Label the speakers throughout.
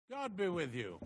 Speaker 1: God be with you.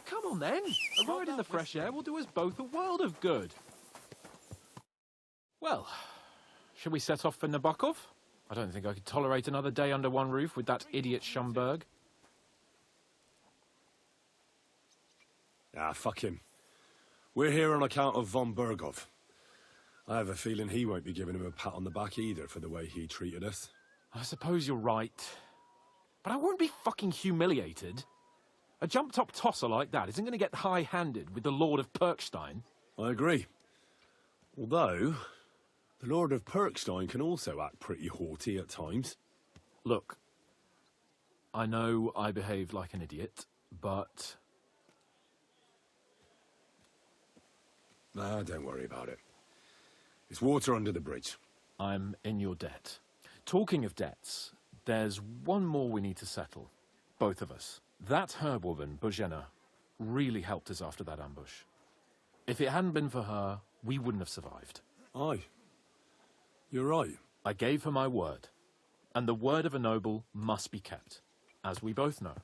Speaker 2: Come on then, a ride in the fresh air will do us both a world of good. Well, shall we set off for Nebakov? I don't think I could tolerate another day under one roof with that idiot Schomburg.
Speaker 3: Ah, fuck him. We're here on account of von Bergov. I have a feeling he won't be giving him a pat on the back either for the way he treated us.
Speaker 2: I suppose you're right. But I won't be fucking humiliated. A jump-top tosser like that isn't going to get high-handed with the Lord of Perkstein.
Speaker 3: I agree. Although, the Lord of Perkstein can also act pretty haughty at times.
Speaker 2: Look, I know I behaved like an idiot, but...
Speaker 3: Nah, don't worry about it. It's water under the bridge.
Speaker 2: I'm in your debt. Talking of debts, there's one more we need to settle. Both of us. That herb-woman, Bozhena, really helped us after that ambush. If it hadn't been for her, we wouldn't have survived.
Speaker 3: Aye. You're right.
Speaker 2: I gave her my word. And the word of a noble must be kept, as we both know.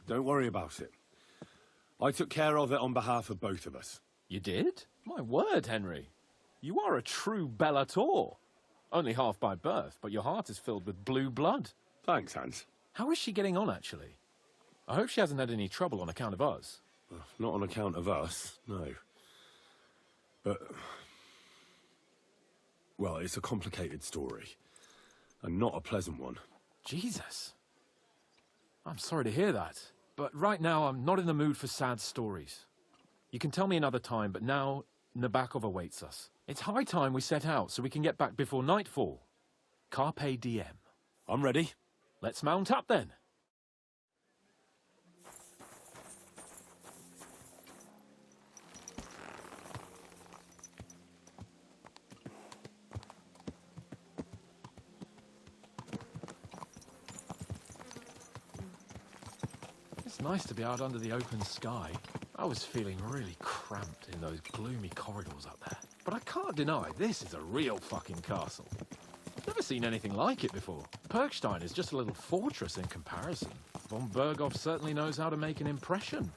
Speaker 3: Don't worry about it. I took care of it on behalf of both of us.
Speaker 2: You did? My word, Henry. You are a true Bellator. Only half by birth, but your heart is filled with blue blood.
Speaker 3: Thanks, Hans.
Speaker 2: How is she getting on, actually? I hope she hasn't had any trouble on account of us.
Speaker 3: Not on account of us, no. But... well, it's a complicated story. And not a pleasant one.
Speaker 2: Jesus. I'm sorry to hear that. But right now, I'm not in the mood for sad stories. You can tell me another time, but now Nebakov awaits us. It's high time we set out so we can get back before nightfall. Carpe diem.
Speaker 3: I'm ready.
Speaker 2: Let's mount up then. It's nice to be out under the open sky. I was feeling really cramped in those gloomy corridors up there. But I can't deny this is a real fucking castle. I've never seen anything like it before. Perkstein is just a little fortress in comparison. Von Bergov certainly knows how to make an impression.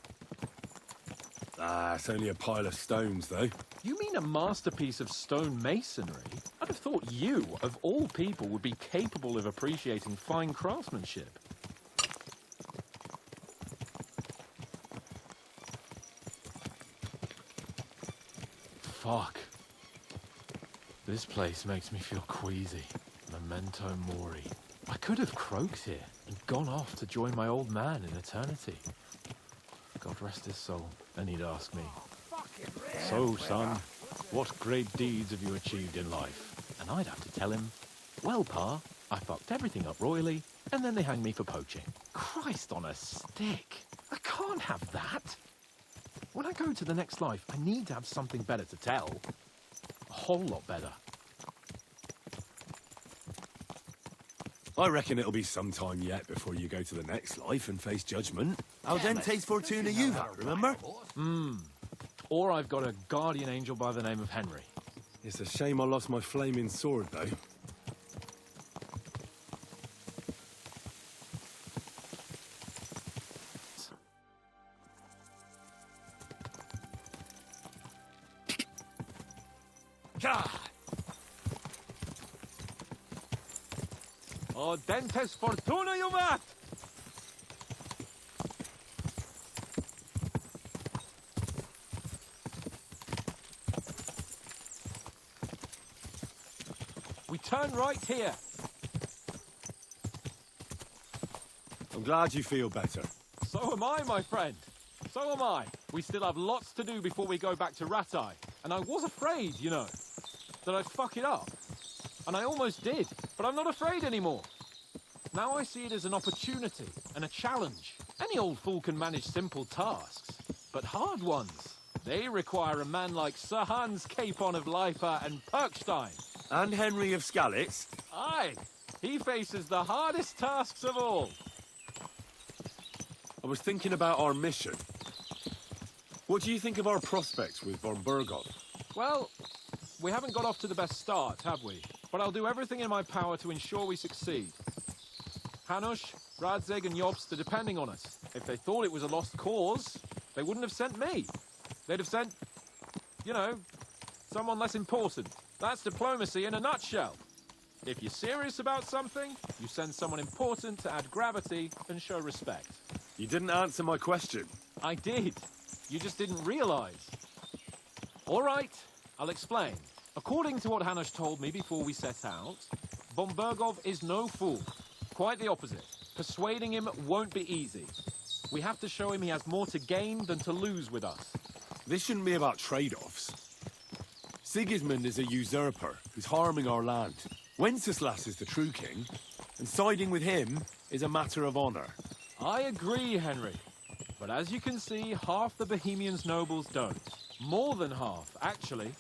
Speaker 3: Ah, it's only a pile of stones, though.
Speaker 2: You mean a masterpiece of stone masonry? I'd have thought you, of all people, would be capable of appreciating fine craftsmanship. Fuck. This place makes me feel queasy. Memento mori. I could have croaked here and gone off to join my old man in eternity. God rest his soul. And he'd ask me, "So, son, what great deeds have you achieved in life?" And I'd have to tell him, "Well, Pa, I fucked everything up royally, and then they hanged me for poaching." Christ on a stick. I can't have that. When I go to the next life, I need to have something better to tell. A whole lot better.
Speaker 3: I reckon it'll be some time yet before you go to the next life and face judgment.
Speaker 1: Al dente's fortuna juvat, remember?
Speaker 2: Or I've got a guardian angel by the name of Henry.
Speaker 3: It's a shame I lost my flaming sword, though.
Speaker 2: O dentes fortuna juvat! We turn right here.
Speaker 3: I'm glad you feel better.
Speaker 2: So am I, my friend. So am I. We still have lots to do before we go back to Ratai. And I was afraid, you know, that I'd fuck it up. And I almost did, but I'm not afraid anymore. Now I see it as an opportunity and a challenge. Any old fool can manage simple tasks, but hard ones, they require a man like Sir Hans Capon of Lipa and Perkstein.
Speaker 3: And Henry of Skalitz.
Speaker 2: Aye, he faces the hardest tasks of all.
Speaker 3: I was thinking about our mission. What do you think of our prospects with von Burgov?
Speaker 2: Well, we haven't got off to the best start, have we? But I'll do everything in my power to ensure we succeed. Hanush, Radzig and Jobst are depending on us. If they thought it was a lost cause, they wouldn't have sent me. They'd have sent, you know, someone less important. That's diplomacy in a nutshell. If you're serious about something, you send someone important to add gravity and show respect.
Speaker 3: You didn't answer my question.
Speaker 2: I did. You just didn't realize. All right, I'll explain. According to what Hanush told me before we set out, von Burgov is no fool. Quite the opposite. Persuading him won't be easy. We have to show him he has more to gain than to lose with us.
Speaker 3: This shouldn't be about trade-offs. Sigismund is a usurper who's harming our land. Wenceslas is the true king, and siding with him is a matter of honor.
Speaker 2: I agree, Henry. But as you can see, half the Bohemians' nobles don't. More than half, actually.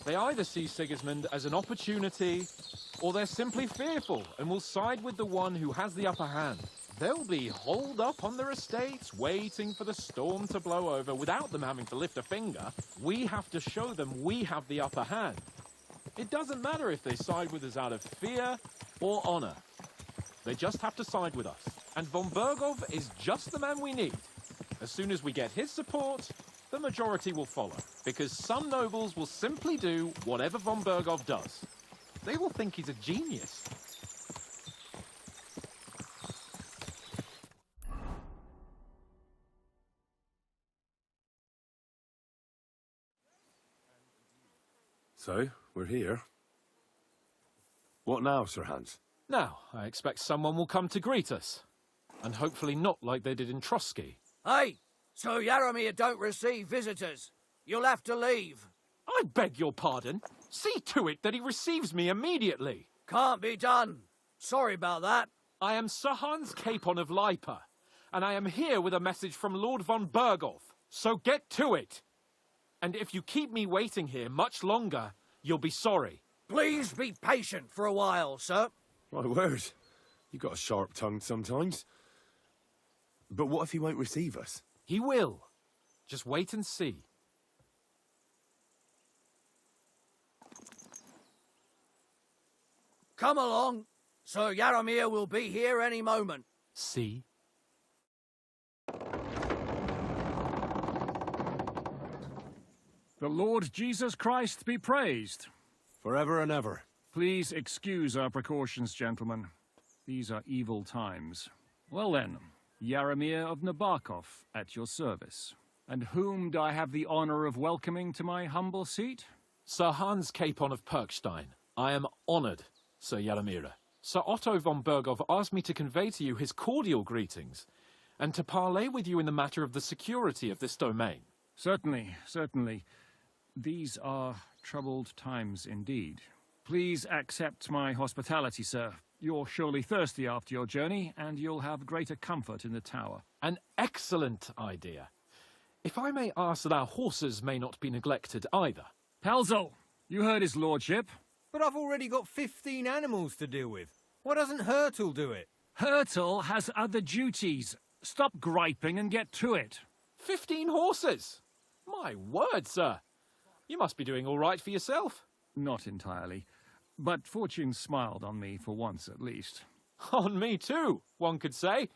Speaker 2: They either see Sigismund as an opportunity, or they're simply fearful and will side with the one who has the upper hand. They'll be holed up on their estates, waiting for the storm to blow over without them having to lift a finger. We have to show them we have the upper hand. It doesn't matter if they side with us out of fear or honor. They just have to side with us. And von Burgov is just the man we need. As soon as we get his support, the majority will follow. Because some nobles will simply do whatever von Burgov does. They will think he's a genius.
Speaker 3: So, we're here. What now, Sir Hans?
Speaker 2: Now, I expect someone will come to greet us. And hopefully not like they did in Trotsky.
Speaker 1: Hey, so Yaromir don't receive visitors. You'll have to leave.
Speaker 2: I beg your pardon. See to it that he receives me immediately.
Speaker 1: Can't be done. Sorry about that.
Speaker 2: I am Sir Hans Capon of Lipa, and I am here with a message from Lord von Burgov. So get to it. And if you keep me waiting here much longer, you'll be sorry.
Speaker 1: Please be patient for a while, sir.
Speaker 3: My word. You got a sharp tongue sometimes. But what if he won't receive us?
Speaker 2: He will. Just wait and see.
Speaker 1: Come along. Sir Yaromir will be here any moment.
Speaker 2: See?
Speaker 4: The Lord Jesus Christ be praised.
Speaker 3: Forever and ever.
Speaker 4: Please excuse our precautions, gentlemen. These are evil times. Well then, Yaromir of Nebakov at your service. And whom do I have the honor of welcoming to my humble seat?
Speaker 2: Sir Hans Capon of Perkstein. I am honored, Sir Yaromir. Sir Otto von Burgov asked me to convey to you his cordial greetings, and to parley with you in the matter of the security of this domain.
Speaker 4: Certainly, certainly. These are troubled times indeed. Please accept my hospitality, sir. You're surely thirsty after your journey, and you'll have greater comfort in the tower.
Speaker 2: An excellent idea. If I may ask that our horses may not be neglected either.
Speaker 4: Pelzel, you heard his lordship.
Speaker 5: But I've already got 15 animals to deal with. Why doesn't Hurtle do it?
Speaker 4: Hurtle has other duties. Stop griping and get to it.
Speaker 2: 15 horses! My word, sir. You must be doing all right for yourself.
Speaker 4: Not entirely. But fortune smiled on me for once at least.
Speaker 2: On me too, one could say.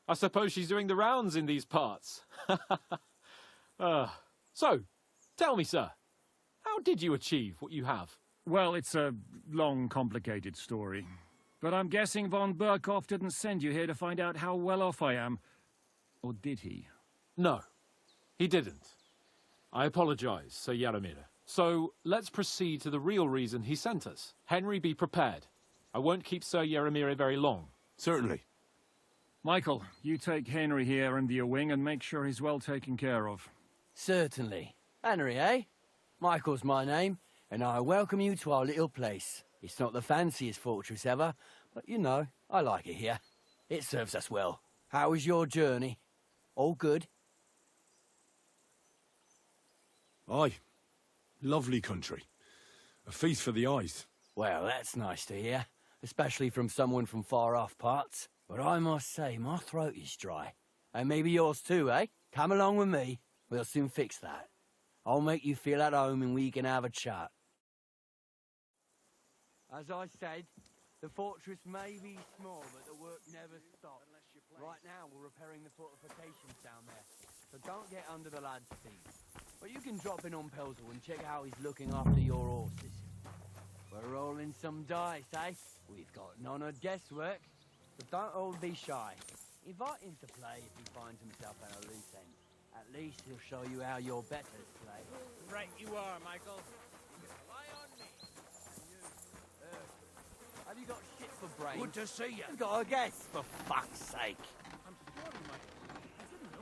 Speaker 2: I suppose she's doing the rounds in these parts. So, tell me, sir, how did you achieve what you have?
Speaker 4: Well, it's a long, complicated story. But I'm guessing von Burkhoff didn't send you here to find out how well off I am. Or did he?
Speaker 2: No, he didn't. I apologize, Sir Jaromir. So, let's proceed to the real reason he sent us. Henry, be prepared. I won't keep Sir Jaromir very long.
Speaker 3: Certainly.
Speaker 4: Michael, you take Henry here under your wing and make sure he's well taken care of.
Speaker 1: Certainly. Henry, eh? Michael's my name, and I welcome you to our little place. It's not the fanciest fortress ever, but you know, I like it here. It serves us well. How was your journey? All good?
Speaker 3: Aye. Lovely country. A feast for the eyes.
Speaker 1: Well, that's nice to hear, especially from someone from far-off parts. But I must say, my throat is dry. And maybe yours too, eh? Come along with me. We'll soon fix that. I'll make you feel at home and we can have a chat. As I said, the fortress may be small, but the work never stops. Right now, we're repairing the fortifications down there, so don't get under the lad's feet. But you can drop in on Pelzel and check how he's looking after your horses. We're rolling some dice, eh? We've got none of guesswork, so don't all be shy. Invite him to play if he finds himself at a loose end. At least he'll show you how your betters play.
Speaker 5: Right you are, Michael. Rely on me.
Speaker 1: Have you got shit for brains? Good to see you. You've got a guess, for fuck's sake.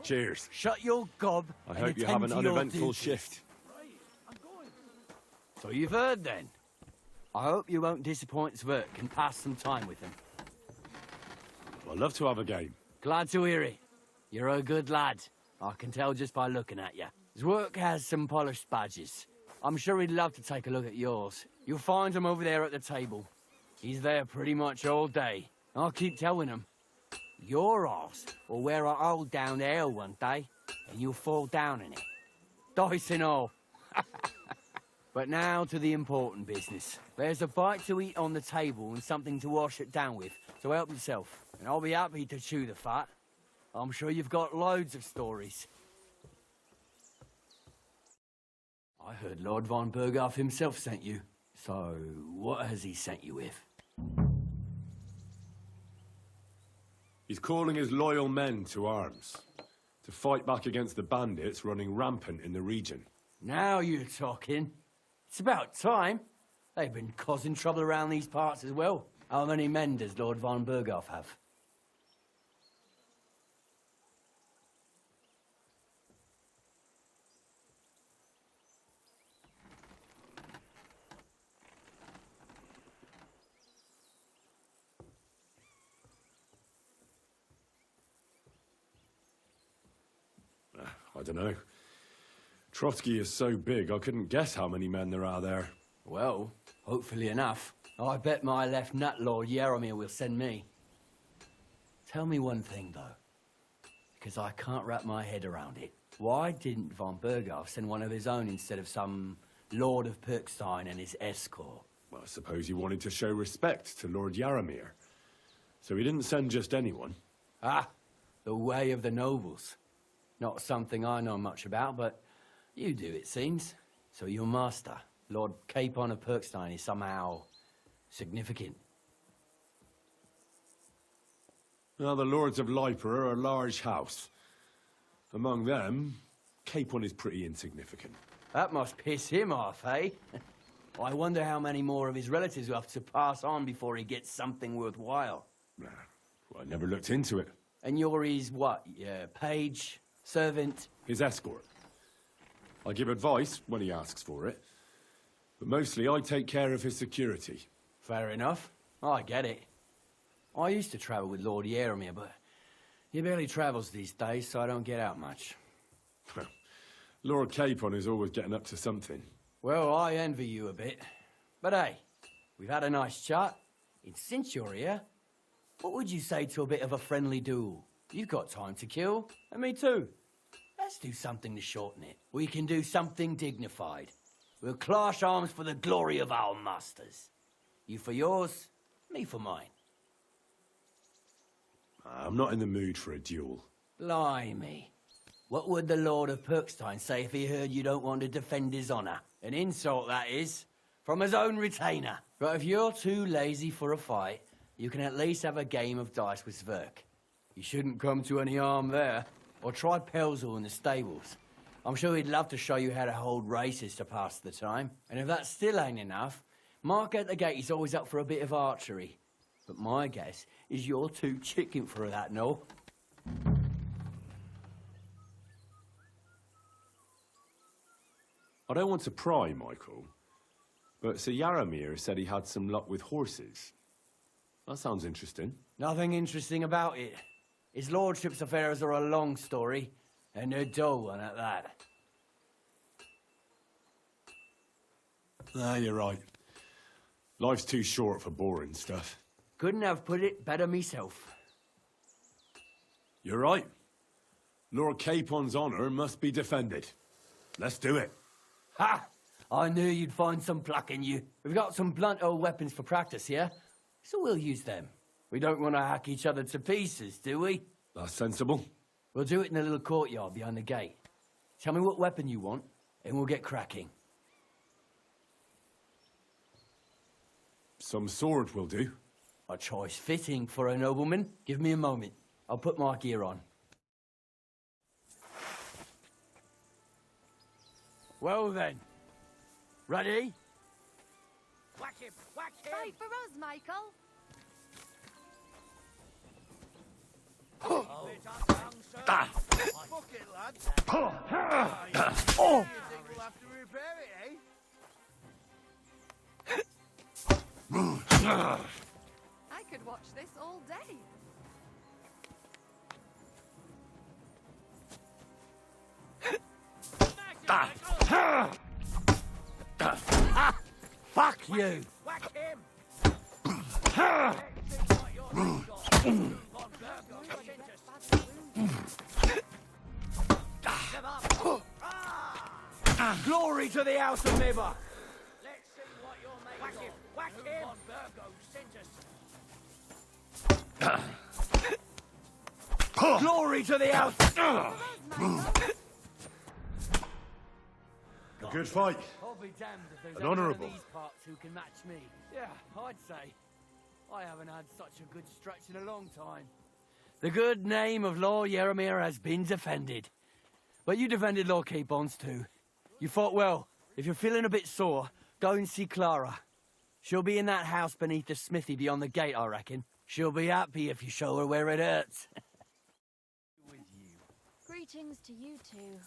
Speaker 3: Cheers.
Speaker 1: Shut your gob.
Speaker 3: I
Speaker 1: and
Speaker 3: hope you
Speaker 1: attend
Speaker 3: have an
Speaker 1: to your
Speaker 3: uneventful
Speaker 1: duties.
Speaker 3: shift.
Speaker 1: So you've heard then. I hope you won't disappoint Zwerk and pass some time with him.
Speaker 3: I'd love to have a game.
Speaker 1: Glad to hear it. You're a good lad. I can tell just by looking at you. Zwerk has some polished badges. I'm sure he'd love to take a look at yours. You'll find him over there at the table. He's there pretty much all day. I'll keep telling him. Your arse will wear a hole down there one day, and you'll fall down in it. Dice and all. But now to the important business. There's a bite to eat on the table and something to wash it down with, so help yourself. And I'll be happy to chew the fat. I'm sure you've got loads of stories. I heard Lord von Burghoff himself sent you. So, what has he sent you with?
Speaker 3: He's calling his loyal men to arms. To fight back against the bandits running rampant in the region.
Speaker 1: Now you're talking. It's about time. They've been causing trouble around these parts as well. How many men does Lord von Burghoff have?
Speaker 3: I don't know. Trotsky is so big, I couldn't guess how many men there are there.
Speaker 1: Well, hopefully enough. I bet my left nut Lord Jaromir will send me. Tell me one thing, though, because I can't wrap my head around it. Why didn't von Burghoff send one of his own instead of some Lord of Pirkstein and his escort?
Speaker 3: Well, I suppose he wanted to show respect to Lord Jaromir. So he didn't send just anyone.
Speaker 1: Ah, the way of the nobles. Not something I know much about, but you do, it seems. So your master, Lord Capon of Pirkstein, is somehow significant.
Speaker 3: Now, the Lords of Leiper are a large house. Among them, Capon is pretty insignificant.
Speaker 1: That must piss him off, eh? I wonder how many more of his relatives will have to pass on before he gets something worthwhile.
Speaker 3: Nah, well, I never looked into it.
Speaker 1: And you're his, what, page, servant?
Speaker 3: His escort. I give advice when he asks for it. But mostly I take care of his security.
Speaker 1: Fair enough. I get it. I used to travel with Lord Jaromir, but he barely travels these days, so I don't get out much.
Speaker 3: Lord Capon is always getting up to something.
Speaker 1: Well, I envy you a bit. But hey, we've had a nice chat. And since you're here, what would you say to a bit of a friendly duel? You've got time to kill, and me too. Let's do something to shorten it. We can do something dignified. We'll clash arms for the glory of our masters. You for yours, me for mine.
Speaker 3: I'm not in the mood for a duel.
Speaker 1: Blimey. What would the Lord of Perkstein say if he heard you don't want to defend his honor? An insult, that is. From his own retainer. But if you're too lazy for a fight, you can at least have a game of dice with Sverk. You shouldn't come to any harm there. Or try Pelzel in the stables. I'm sure he'd love to show you how to hold races to pass the time. And if that still ain't enough, Mark at the gate is always up for a bit of archery. But my guess is you're too chicken for that, no?
Speaker 3: I don't want to pry, Michael, but Sir Yaramir said he had some luck with horses. That sounds interesting.
Speaker 1: Nothing interesting about it. His lordship's affairs are a long story, and a dull one at that.
Speaker 3: Ah, you're right. Life's too short for boring stuff.
Speaker 1: Couldn't have put it better myself.
Speaker 3: You're right. Lord Capon's honour must be defended. Let's do it.
Speaker 1: Ha! I knew you'd find some pluck in you. We've got some blunt old weapons for practice here, so we'll use them. We don't want to hack each other to pieces, do we?
Speaker 3: That's sensible.
Speaker 1: We'll do it in the little courtyard behind the gate. Tell me what weapon you want, and we'll get cracking.
Speaker 3: Some sword will do.
Speaker 1: A choice fitting for a nobleman. Give me a moment. I'll put my gear on. Well then. Ready? Whack him! Whack him!
Speaker 6: Fight for us, Michael.
Speaker 7: Fuck it, lads. Oh! We'll have to repair it, eh?
Speaker 6: I could watch this all day.
Speaker 1: Fuck you!
Speaker 7: Whack him!
Speaker 1: Glory to the House of Nebakov!
Speaker 7: Let's see what you're made whack him! Whack him!
Speaker 1: Glory to the House!
Speaker 3: A good fight.
Speaker 1: I'll be damned if there's
Speaker 3: An
Speaker 1: anyone
Speaker 3: honourable.
Speaker 1: of these parts who can match me. Yeah, I'd say. I haven't had such a good stretch in a long time. The good name of Lord Yaramir has been defended. But you defended Lord Capon's too. You fought well. If you're feeling a bit sore, go and see Clara. She'll be in that house beneath the smithy beyond the gate, I reckon. She'll be happy if you show her where it hurts.
Speaker 6: Greetings to you two.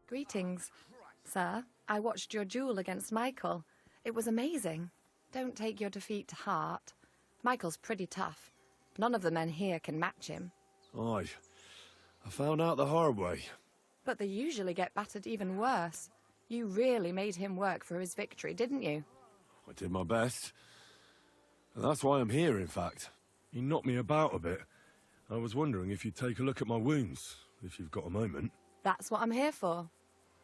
Speaker 6: Greetings. Sir, I watched your duel against Michael. It was amazing. Don't take your defeat to heart. Michael's pretty tough. None of the men here can match him.
Speaker 3: Aye. I found out the hard way.
Speaker 6: But they usually get battered even worse. You really made him work for his victory, didn't you?
Speaker 3: I did my best. And that's why I'm here, in fact. He knocked me about a bit. I was wondering if you'd take a look at my wounds, if you've got a moment.
Speaker 6: That's what I'm here for.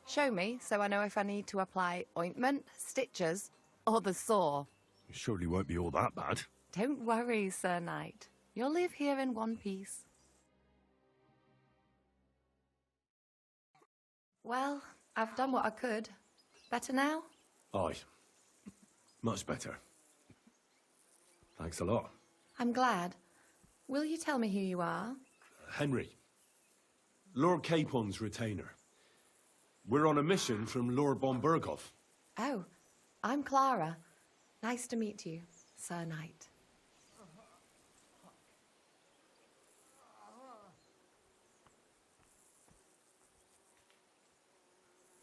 Speaker 6: Show me so I know if I need to apply ointment, stitches, or the saw.
Speaker 3: It surely won't be all that bad.
Speaker 6: Don't worry, Sir Knight. You'll live here in one piece. Well, I've done what I could. Better now?
Speaker 3: Aye. Much better. Thanks a lot.
Speaker 6: I'm glad. Will you tell me who you are?
Speaker 3: Henry. Lord Capon's retainer. We're on a mission from Lord Bombergov.
Speaker 6: Oh, I'm Clara. Nice to meet you, Sir Knight.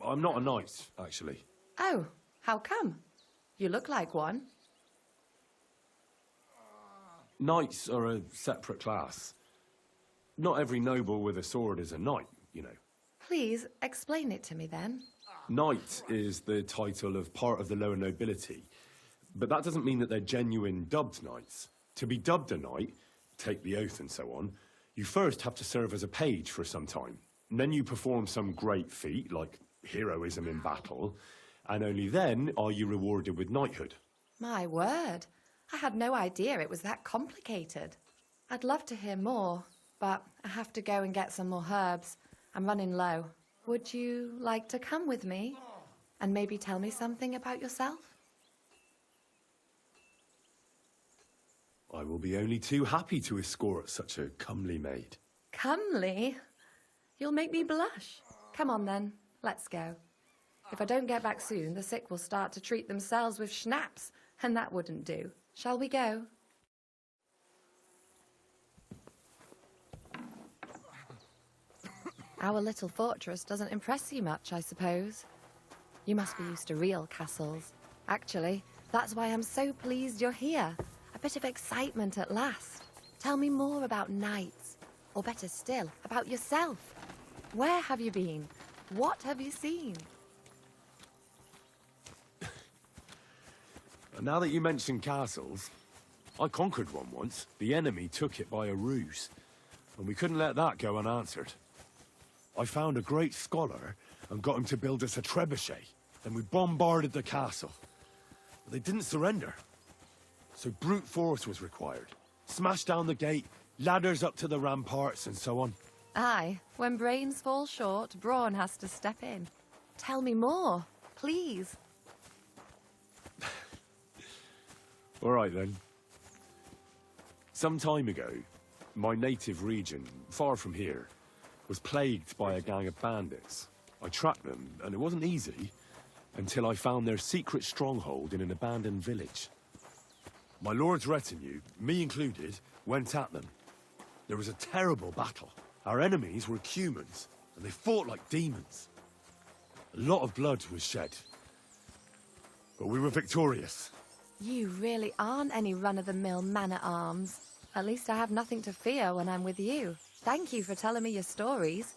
Speaker 3: I'm not a knight, actually.
Speaker 6: Oh, how come? You look like one.
Speaker 3: Knights are a separate class. Not every noble with a sword is a knight, you know.
Speaker 6: Please explain it to me then.
Speaker 3: Knight is the title of part of the lower nobility, but that doesn't mean that they're genuine dubbed knights. To be dubbed a knight, take the oath and so on, you first have to serve as a page for some time. And then you perform some great feat, like heroism in battle, and only then are you rewarded with knighthood.
Speaker 6: My word, I had no idea it was that complicated. I'd love to hear more, but I have to go and get some more herbs. I'm running low. Would you like to come with me and maybe tell me something about yourself?
Speaker 3: I will be only too happy to escort such a comely maid.
Speaker 6: Comely? You'll make me blush. Come on then, let's go. If I don't get back soon, the sick will start to treat themselves with schnapps, and that wouldn't do. Shall we go? Our little fortress doesn't impress you much, I suppose. You must be used to real castles. Actually, that's why I'm so pleased you're here. A bit of excitement at last. Tell me more about knights, or better still, about yourself. Where have you been? What have you seen?
Speaker 3: Now that you mention castles, I conquered one once. The enemy took it by a ruse, and we couldn't let that go unanswered. I found a great scholar and got him to build us a trebuchet. Then we bombarded the castle. But they didn't surrender. So brute force was required. Smash down the gate, ladders up to the ramparts, and so on.
Speaker 6: Aye, when brains fall short, brawn has to step in. Tell me more, please.
Speaker 3: All right, then. Some time ago, my native region, far from here, was plagued by a gang of bandits. I tracked them, and it wasn't easy, until I found their secret stronghold in an abandoned village. My lord's retinue, me included, went at them. There was a terrible battle. Our enemies were humans, and they fought like demons. A lot of blood was shed, but we were victorious.
Speaker 6: You really aren't any run-of-the-mill man-at-arms. At least I have nothing to fear when I'm with you. Thank you for telling me your stories.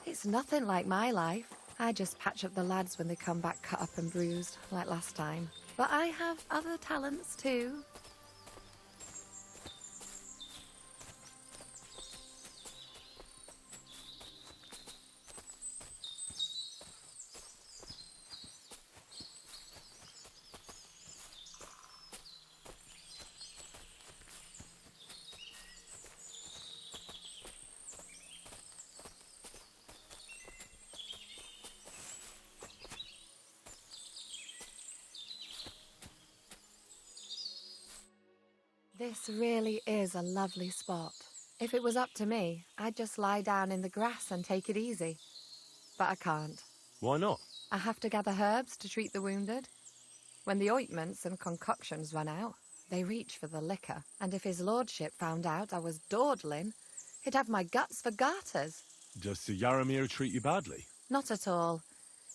Speaker 6: It's nothing like my life. I just patch up the lads when they come back cut up and bruised, like last time. But I have other talents too. This really is a lovely spot. If it was up to me, I'd just lie down in the grass and take it easy. But I can't.
Speaker 3: Why not?
Speaker 6: I have to gather herbs to treat the wounded. When the ointments and concoctions run out, they reach for the liquor. And if his lordship found out I was dawdling, he'd have my guts for garters.
Speaker 3: Does Sir Yaramir treat you badly?
Speaker 6: Not at all.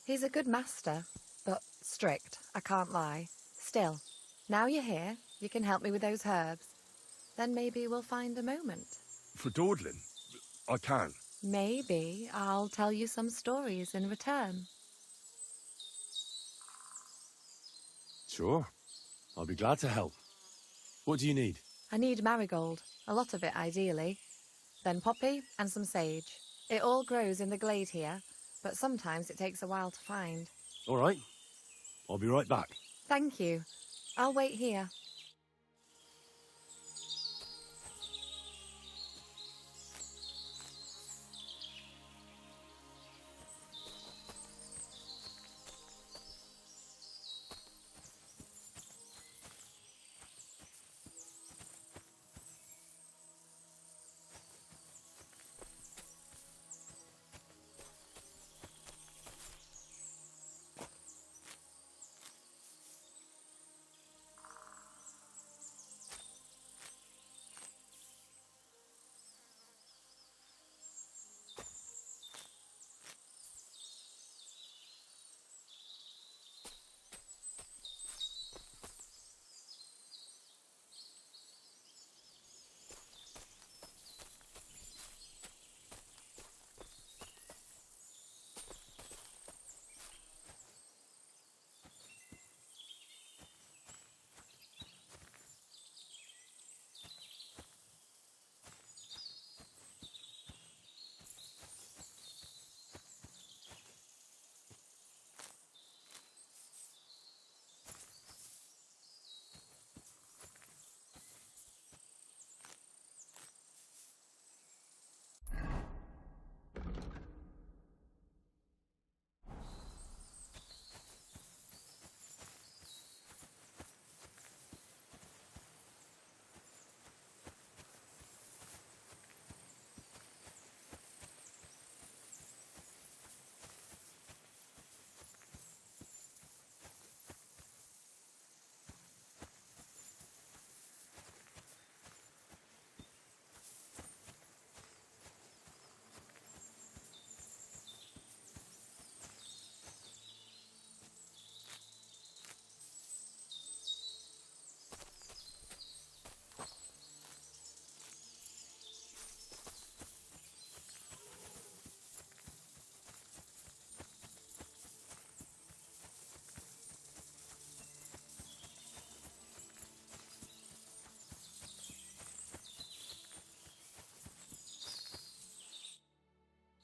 Speaker 6: He's a good master, but strict, I can't lie. Still, now you're here, you can help me with those herbs. Then maybe we'll find a moment.
Speaker 3: For dawdling? I can.
Speaker 6: Maybe I'll tell you some stories in return.
Speaker 3: Sure. I'll be glad to help. What do you need?
Speaker 6: I need marigold, a lot of it ideally. Then poppy and some sage. It all grows in the glade here, but sometimes it takes a while to find.
Speaker 3: All right. I'll be right back.
Speaker 6: Thank you. I'll wait here.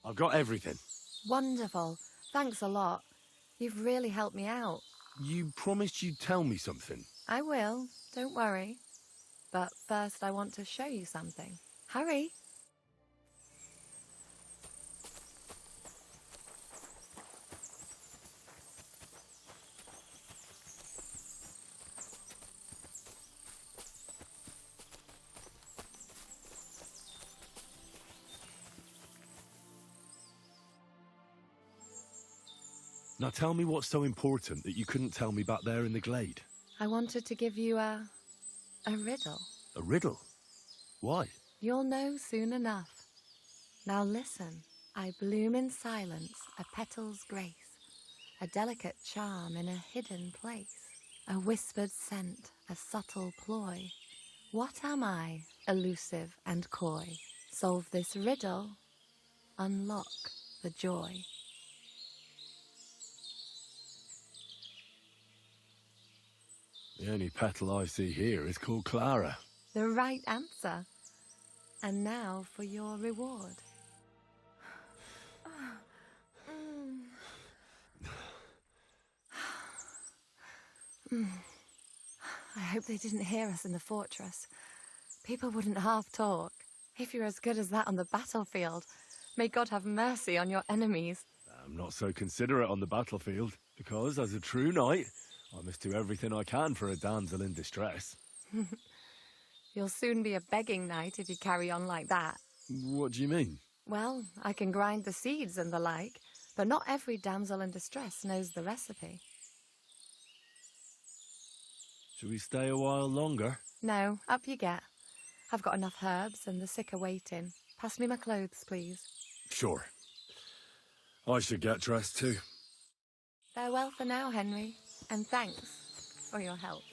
Speaker 3: I've got everything.
Speaker 6: Wonderful. Thanks a lot. You've really helped me out.
Speaker 3: You promised you'd tell me something.
Speaker 6: I will. Don't worry. But first I want to show you something. Hurry.
Speaker 3: Now tell me what's so important that you couldn't tell me back there in the glade.
Speaker 6: I wanted to give you a riddle.
Speaker 3: A riddle? Why?
Speaker 6: You'll know soon enough. Now listen. I bloom in silence, a petal's grace, a delicate charm in a hidden place, a whispered scent, a subtle ploy. What am I, elusive and coy? Solve this riddle, unlock the joy.
Speaker 3: The only petal I see here is called Clara.
Speaker 6: The right answer. And now for your reward. I hope they didn't hear us in the fortress. People wouldn't half talk. If you're as good as that on the battlefield, may God have mercy on your enemies.
Speaker 3: I'm not so considerate on the battlefield, because as a true knight, I must do everything I can for a damsel in distress.
Speaker 6: You'll soon be a begging knight if you carry on like that.
Speaker 3: What do you mean?
Speaker 6: Well, I can grind the seeds and the like, but not every damsel in distress knows the recipe.
Speaker 3: Should we stay a while longer?
Speaker 6: No, up you get. I've got enough herbs and the sick are waiting. Pass me my clothes, please.
Speaker 3: Sure. I should get dressed too.
Speaker 6: Farewell for now, Henry, and thanks for your help.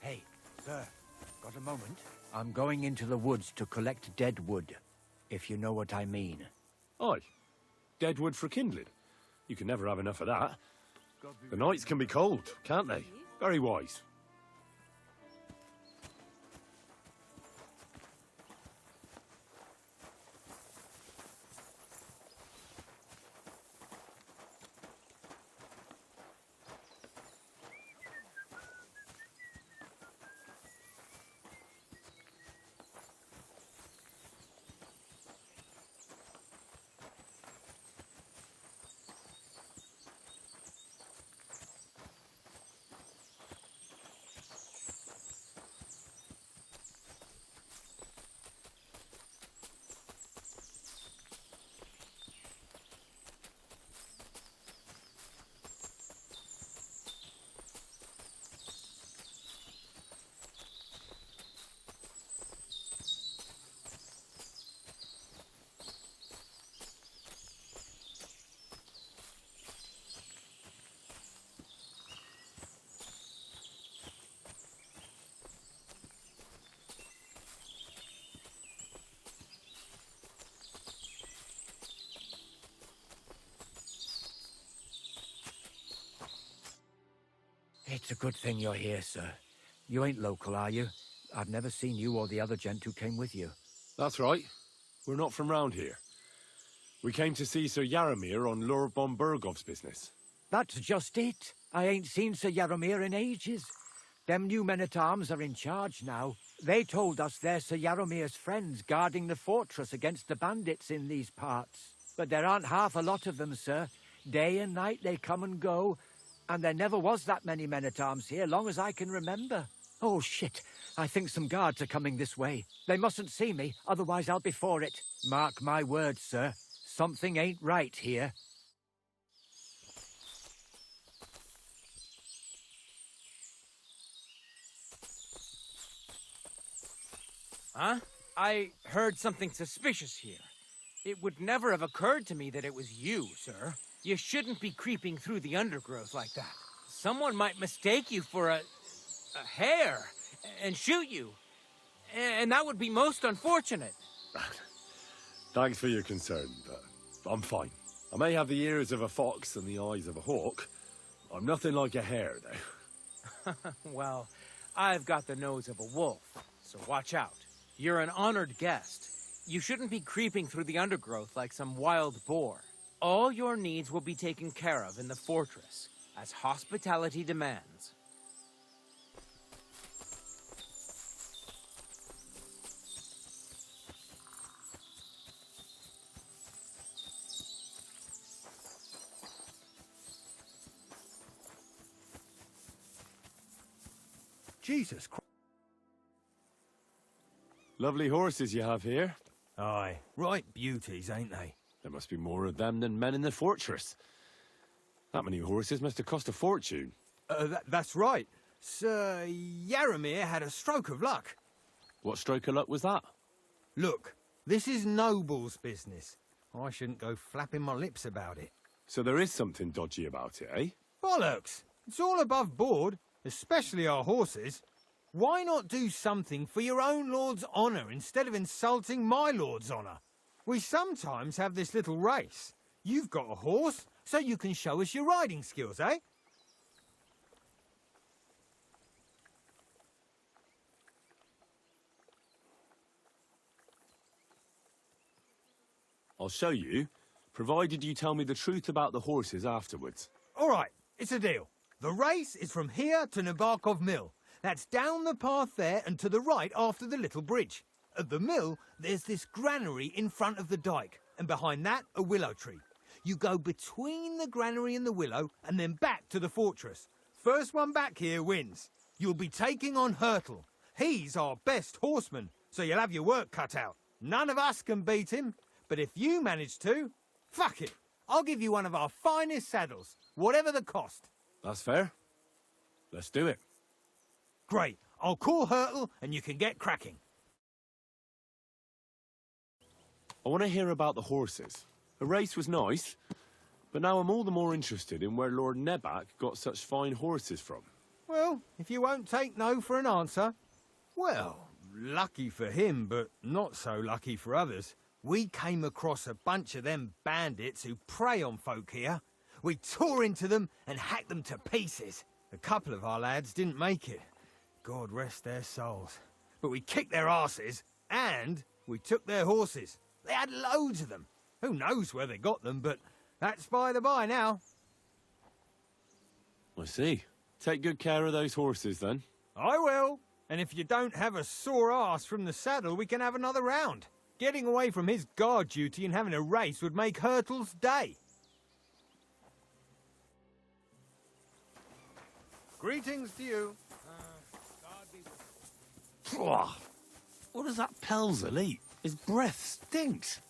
Speaker 8: Hey, sir, got a moment? I'm going into the woods to collect dead wood, if you know what I mean.
Speaker 3: Aye. Dead wood for kindling. You can never have enough of that. The nights can be cold, can't they? Very wise.
Speaker 8: It's a good thing you're here, sir. You ain't local, are you? I've never seen you or the other gent who came with you.
Speaker 3: That's right. We're not from round here. We came to see Sir Yaramir on Lord von Bergov's business.
Speaker 8: That's just it. I ain't seen Sir Yaramir in ages. Them new men-at-arms are in charge now. They told us they're Sir Yaramir's friends guarding the fortress against the bandits in these parts. But there aren't half a lot of them, sir. Day and night they come and go, and there never was that many men-at-arms here, long as I can remember. Oh, shit. I think some guards are coming this way. They mustn't see me, otherwise I'll be for it. Mark my words, sir. Something ain't right here.
Speaker 9: Huh? I heard something suspicious here. It would never have occurred to me that it was you, sir. You shouldn't be creeping through the undergrowth like that. Someone might mistake you for a hare and shoot you. And that would be most unfortunate.
Speaker 3: Thanks for your concern, but I'm fine. I may have the ears of a fox and the eyes of a hawk. I'm nothing like a hare, though.
Speaker 9: Well, I've got the nose of a wolf, so watch out. You're an honored guest. You shouldn't be creeping through the undergrowth like some wild boar. All your needs will be taken care of in the fortress, as hospitality demands.
Speaker 5: Jesus Christ.
Speaker 3: Lovely horses you have here.
Speaker 5: Aye, right beauties, ain't they?
Speaker 3: There must be more of them than men in the fortress. That many horses must have cost a fortune.
Speaker 5: That's right. Sir Yaramir had a stroke of luck.
Speaker 3: What stroke of luck was that?
Speaker 5: Look, this is Noble's business. I shouldn't go flapping my lips about it.
Speaker 3: So there is something dodgy about it, eh?
Speaker 5: Bollocks! It's all above board, especially our horses. Why not do something for your own lord's honour instead of insulting my lord's honour? We sometimes have this little race. You've got a horse, so you can show us your riding skills, eh?
Speaker 3: I'll show you, provided you tell me the truth about the horses afterwards.
Speaker 5: All right, it's a deal. The race is from here to Nebakov Mill. That's down the path there and to the right after the little bridge. At the mill, there's this granary in front of the dike, and behind that, a willow tree. You go between the granary and the willow, and then back to the fortress. First one back here wins. You'll be taking on Hurtle. He's our best horseman, so you'll have your work cut out. None of us can beat him, but if you manage to, fuck it. I'll give you one of our finest saddles, whatever the cost.
Speaker 3: That's fair. Let's do it.
Speaker 5: Great. I'll call Hurtle and you can get cracking.
Speaker 3: I want to hear about the horses. The race was nice, but now I'm all the more interested in where Lord Nebak got such fine horses from.
Speaker 5: Well, if you won't take no for an answer, well, lucky for him, but not so lucky for others. We came across a bunch of them bandits who prey on folk here. We tore into them and hacked them to pieces. A couple of our lads didn't make it. God rest their souls. But we kicked their asses, and we took their horses. They had loads of them. Who knows where they got them, but that's by the by now.
Speaker 3: I see. Take good care of those horses, then.
Speaker 5: I will. And if you don't have a sore ass from the saddle, we can have another round. Getting away from his guard duty and having a race would make Hurtle's day. Greetings to you.
Speaker 3: What does that Pelzel eat? His breath stinks.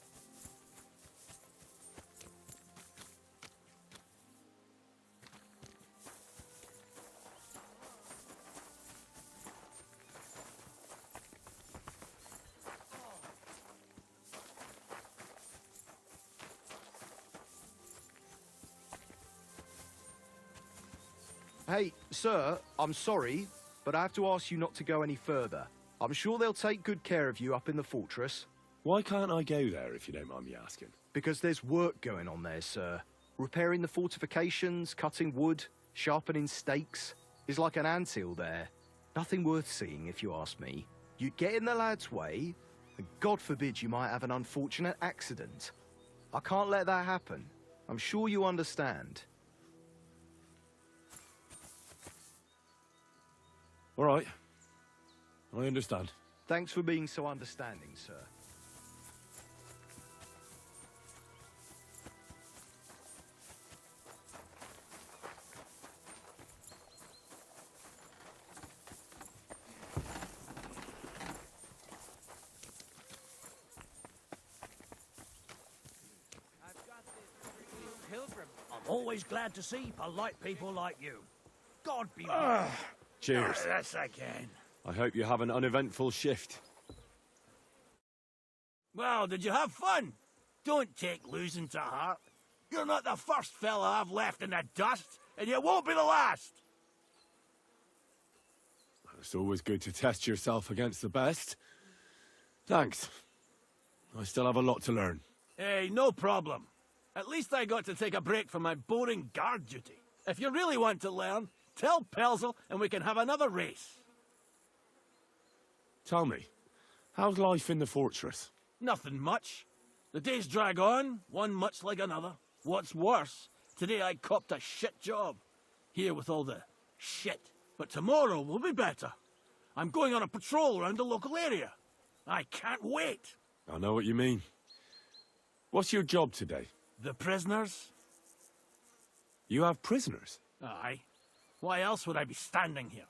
Speaker 10: Hey, sir, I'm sorry, but I have to ask you not to go any further. I'm sure they'll take good care of you up in the fortress.
Speaker 3: Why can't I go there, if you don't mind me asking?
Speaker 10: Because there's work going on there, sir. Repairing the fortifications, cutting wood, sharpening stakes. It's like an anthill there. Nothing worth seeing, if you ask me. You get in the lad's way, and God forbid you might have an unfortunate accident. I can't let that happen. I'm sure you understand.
Speaker 3: All right. I understand.
Speaker 10: Thanks for being so understanding, sir.
Speaker 7: I'm always glad to see polite people like you. God be with you.
Speaker 3: Cheers.
Speaker 7: Yes, I can.
Speaker 3: I hope you have an uneventful shift.
Speaker 7: Well, did you have fun? Don't take losing to heart. You're not the first fella I've left in the dust, and you won't be the last.
Speaker 3: It's always good to test yourself against the best. Thanks. I still have a lot to learn.
Speaker 7: Hey, no problem. At least I got to take a break from my boring guard duty. If you really want to learn, tell Pelzel and we can have another race.
Speaker 3: Tell me, how's life in the fortress?
Speaker 7: Nothing much. The days drag on, one much like another. What's worse, today I copped a shit job. Here with all the shit. But tomorrow will be better. I'm going on a patrol around the local area. I can't wait.
Speaker 3: I know what you mean. What's your job today?
Speaker 7: The prisoners?
Speaker 3: You have prisoners?
Speaker 7: Aye. Why else would I be standing here?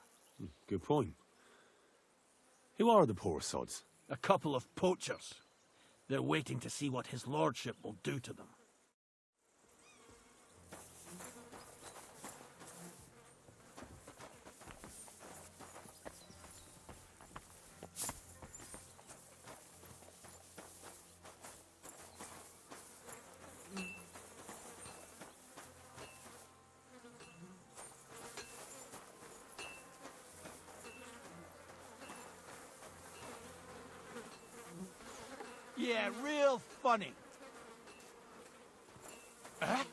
Speaker 3: Good point. Who are the poor sods?
Speaker 7: A couple of poachers. They're waiting to see what his lordship will do to them. Yeah, real funny. Huh?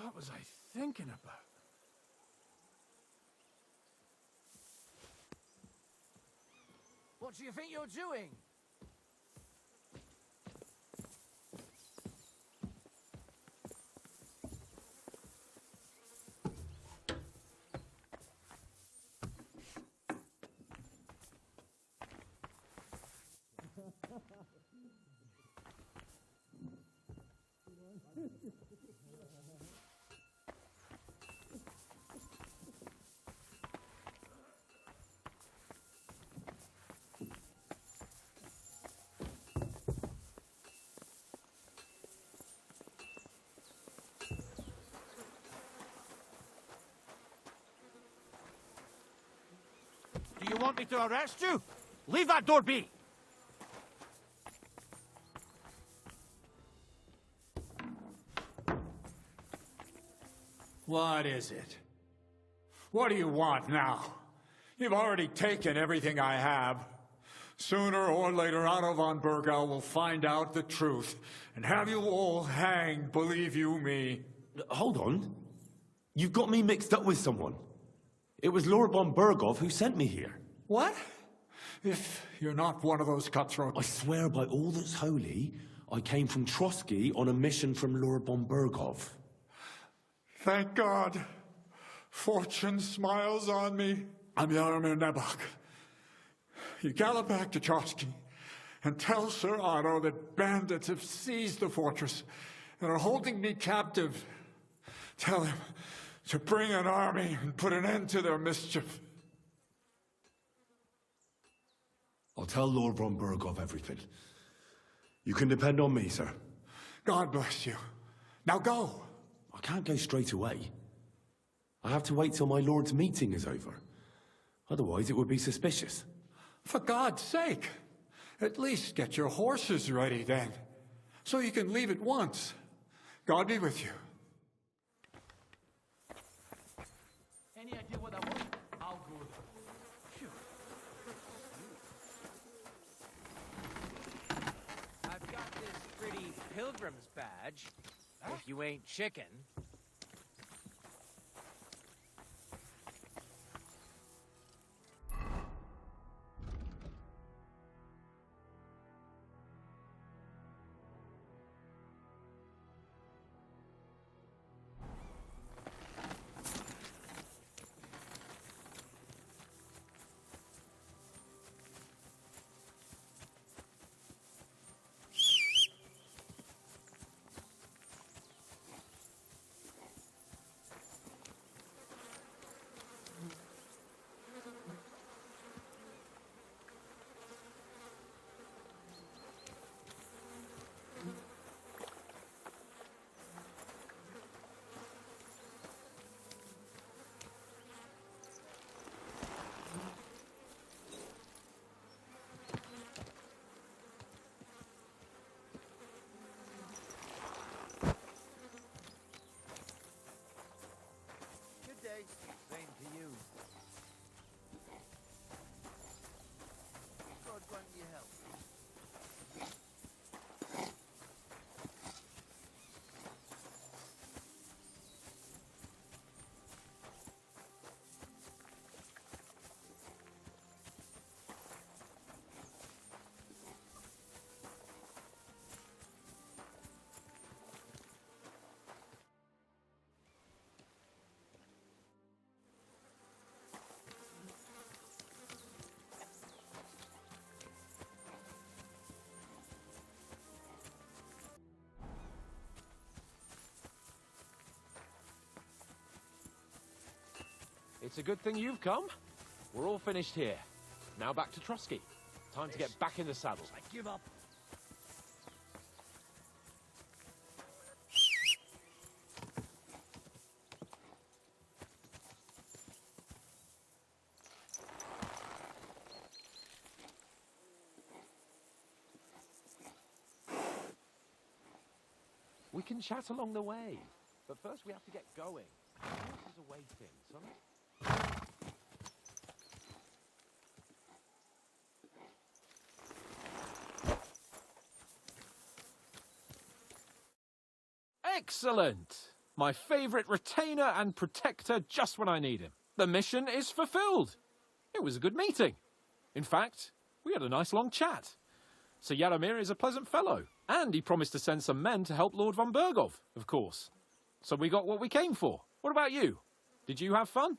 Speaker 7: What was I thinking about?
Speaker 9: What do you think you're doing?
Speaker 7: Do you want me to arrest you? Leave that door be!
Speaker 11: What is it? What do you want now? You've already taken everything I have. Sooner or later, Otto von Bergau will find out the truth and have you all hanged, believe you me.
Speaker 3: Hold on. You've got me mixed up with someone. It was Lord von Bergov who sent me here.
Speaker 11: What? If you're not one of those cutthroats...
Speaker 3: I swear by all that's holy, I came from Trotsky on a mission from Lord von Bergov.
Speaker 11: Thank God. Fortune smiles on me. I'm Yaromir Nebak. You gallop back to Trotsky and tell Sir Otto that bandits have seized the fortress and are holding me captive. Tell him to bring an army and put an end to their mischief.
Speaker 3: I'll tell Lord von Bergov everything. You can depend on me, sir.
Speaker 11: God bless you. Now go.
Speaker 3: I can't go straight away. I have to wait till my lord's meeting is over. Otherwise, it would be suspicious.
Speaker 11: For God's sake, at least get your horses ready then, so you can leave at once. God be with you.
Speaker 9: Any idea what that was? I'll go there. I've got this pretty pilgrim's badge. If you ain't chicken.
Speaker 2: It's a good thing you've come. We're all finished here. Now back to Trotsky. Time to get back in the saddle.
Speaker 7: I give up.
Speaker 2: We can chat along the way, but first we have to get going. The horses are waiting, son. Excellent! My favorite retainer and protector just when I need him. The mission is fulfilled. It was a good meeting. In fact, we had a nice long chat. Sir Yaromir is a pleasant fellow, and he promised to send some men to help Lord von Bergov, of course. So we got what we came for. What about you? Did you have fun?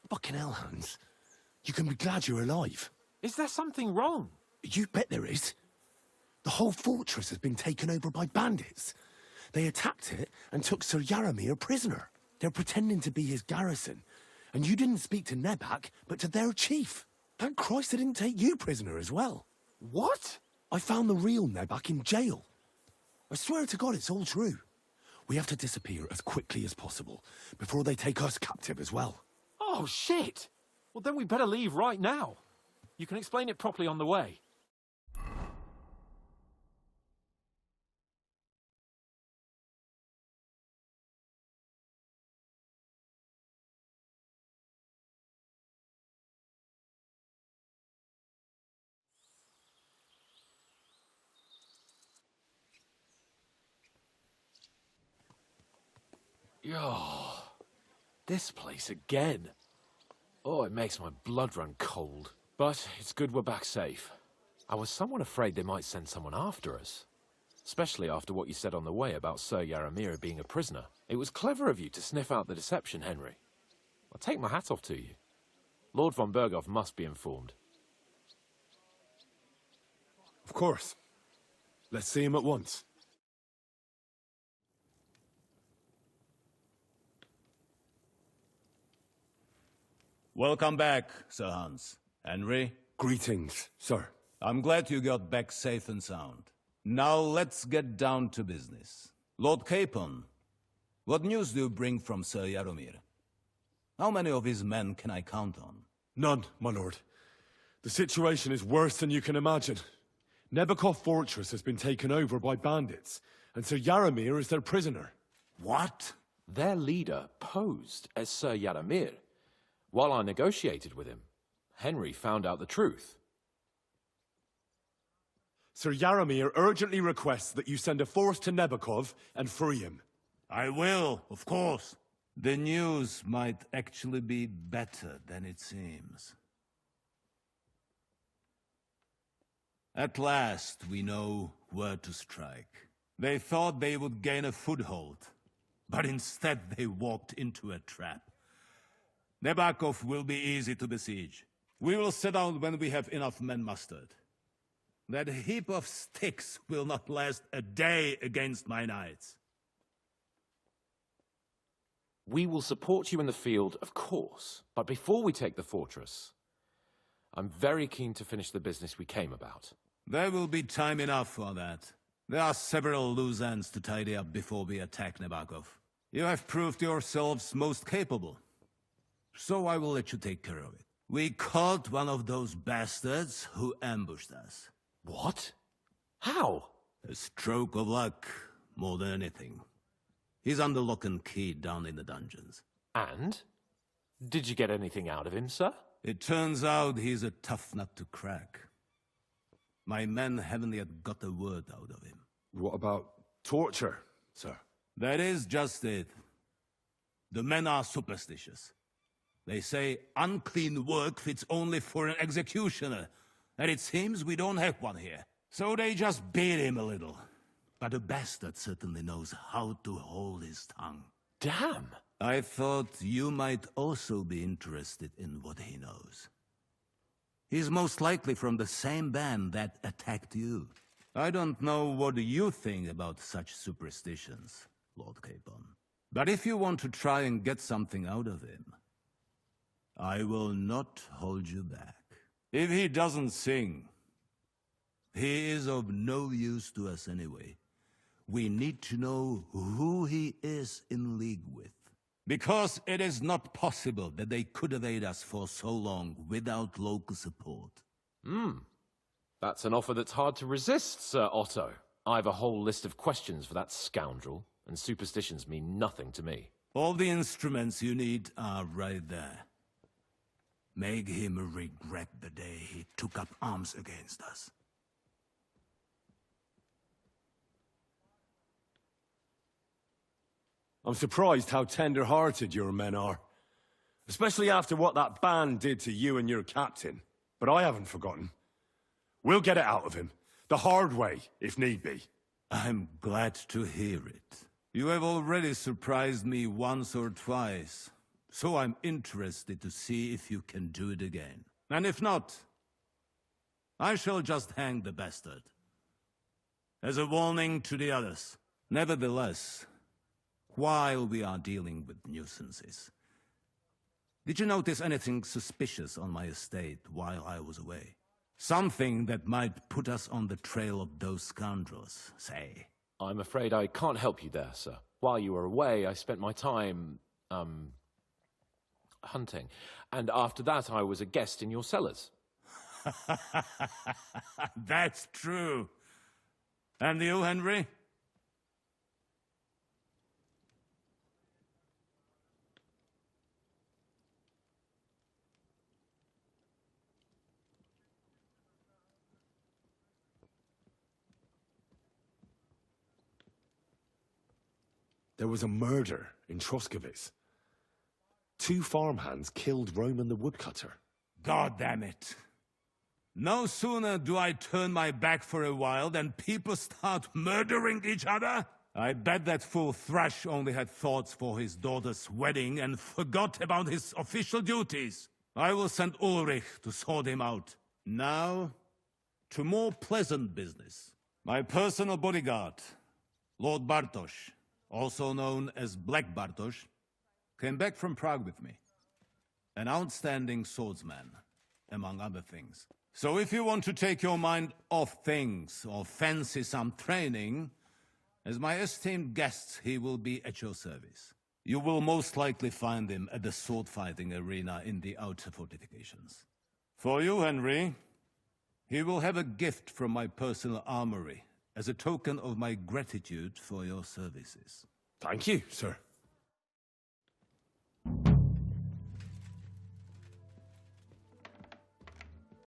Speaker 3: Fucking hell, Hans. You can be glad you're alive.
Speaker 2: Is there something wrong?
Speaker 3: You bet there is. The whole fortress has been taken over by bandits. They attacked it and took Sir Yaromir prisoner. They're pretending to be his garrison. And you didn't speak to Nebak, but to their chief. Thank Christ they didn't take you prisoner as well.
Speaker 2: What?
Speaker 3: I found the real Nebak in jail. I swear to God it's all true. We have to disappear as quickly as possible before they take us captive as well.
Speaker 2: Oh, shit! Well, then we better leave right now. You can explain it properly on the way. Oh, this place again. Oh, it makes my blood run cold. But it's good we're back safe. I was somewhat afraid they might send someone after us. Especially after what you said on the way about Sir Yaromir being a prisoner. It was clever of you to sniff out the deception, Henry. I'll take my hat off to you. Lord von Bergov must be informed.
Speaker 3: Of course. Let's see him at once.
Speaker 12: Welcome back, Sir Hans. Henry?
Speaker 3: Greetings, sir.
Speaker 12: I'm glad you got back safe and sound. Now let's get down to business. Lord Capon, what news do you bring from Sir Yaromir? How many of his men can I count on?
Speaker 3: None, my lord. The situation is worse than you can imagine. Nebakov Fortress has been taken over by bandits, and Sir Yaromir is their prisoner.
Speaker 12: What?
Speaker 2: Their leader posed as Sir Yaromir. While I negotiated with him, Henry found out the truth.
Speaker 3: Sir Yaromir urgently requests that you send a force to Nebakov and free him.
Speaker 12: I will, of course. The news might actually be better than it seems. At last, we know where to strike. They thought they would gain a foothold, but instead they walked into a trap. Nebakov will be easy to besiege. We will set out when we have enough men mustered. That heap of sticks will not last a day against my knights.
Speaker 2: We will support you in the field, of course, but before we take the fortress, I'm very keen to finish the business we came about.
Speaker 12: There will be time enough for that. There are several loose ends to tidy up before we attack Nebakov. You have proved yourselves most capable, so I will let you take care of it. We caught one of those bastards who ambushed us.
Speaker 2: What? How?
Speaker 12: A stroke of luck, more than anything. He's under lock and key down in the dungeons.
Speaker 2: And? Did you get anything out of him, sir?
Speaker 12: It turns out he's a tough nut to crack. My men haven't yet got a word out of him.
Speaker 3: What about torture, sir?
Speaker 12: That is just it. The men are superstitious. They say unclean work fits only for an executioner, and it seems we don't have one here. So they just beat him a little. But the bastard certainly knows how to hold his tongue.
Speaker 2: Damn!
Speaker 12: I thought you might also be interested in what he knows. He's most likely from the same band that attacked you. I don't know what you think about such superstitions, Lord Capon. But if you want to try and get something out of him, I will not hold you back. If he doesn't sing, he is of no use to us anyway. We need to know who he is in league with. Because it is not possible that they could evade us for so long without local support.
Speaker 2: That's an offer that's hard to resist, Sir Otto. I've a whole list of questions for that scoundrel, and superstitions mean nothing to me.
Speaker 12: All the instruments you need are right there. Make him regret the day he took up arms against us.
Speaker 3: I'm surprised how tender-hearted your men are. Especially after what that band did to you and your captain. But I haven't forgotten. We'll get it out of him. The hard way, if need be.
Speaker 12: I'm glad to hear it. You have already surprised me once or twice, so I'm interested to see if you can do it again. And if not, I shall just hang the bastard. As a warning to the others. Nevertheless, while we are dealing with nuisances, did you notice anything suspicious on my estate while I was away? Something that might put us on the trail of those scoundrels, say.
Speaker 2: I'm afraid I can't help you there, sir. While you were away, I spent my time, hunting. And after that, I was a guest in your cellars.
Speaker 12: That's true. And you, Henry?
Speaker 3: There was a murder in Troskovitz. 2 farmhands killed Roman the woodcutter.
Speaker 12: God damn it. No sooner do I turn my back for a while than people start murdering each other. I bet that fool Thrash only had thoughts for his daughter's wedding and forgot about his official duties. I will send Ulrich to sort him out. Now, to more pleasant business. My personal bodyguard, Lord Bartosz, also known as Black Bartosz, came back from Prague with me. An outstanding swordsman, among other things. So if you want to take your mind off things or fancy some training, as my esteemed guest, he will be at your service. You will most likely find him at the sword-fighting arena in the outer fortifications. For you, Henry, he will have a gift from my personal armory as a token of my gratitude for your services.
Speaker 3: Thank you, sir.